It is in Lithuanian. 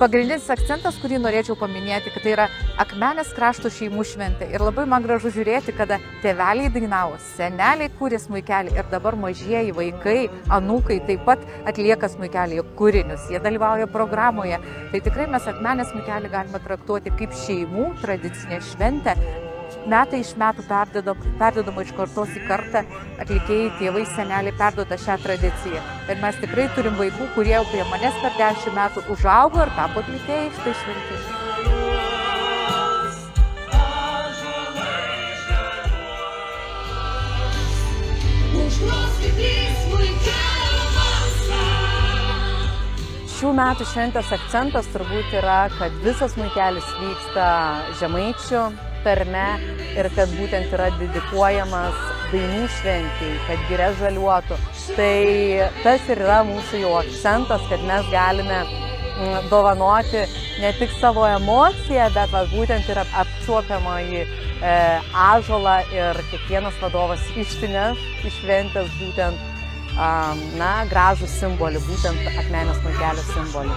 pagrindinis akcentas, kurį norėčiau paminėti, kad tai yra Akmenės krašto šeimų šventė. Ir labai man gražu žiūrėti, kada tėveliai dainavo, seneliai kūrė smuikelį ir dabar mažieji vaikai, anūkai taip pat atlieka smuikelį kūrinius. Jie dalyvauja programoje. Tai tikrai mes Akmenės smuikelį galime traktuoti kaip šeimų tradicinę šventę. Metai iš metų perdodama iš kartos į kartą, atlikėjai, tėvai, seneliai perduoda šią tradiciją. Ir mes tikrai turim vaikų, kurie prie manęs per 10 metų užaugo ir tapo atlikėjai štai šventės. Šių metų šventės akcentas turbūt yra, kad visas smuikelis vyksta Žemaičių tarme ir kad būtent yra dedikuojamas dainų šventei, kad giria žaliuotų. Tai tas ir yra mūsų jau akcentas, kad mes galime dovanoti ne tik savo emociją, bet būtent ir apčiuopiamąjį ąžuolą ir kiekvienas vadovas išsineš iš šventės būtent gražų simbolį, būtent Akmenės smuikelio simbolį.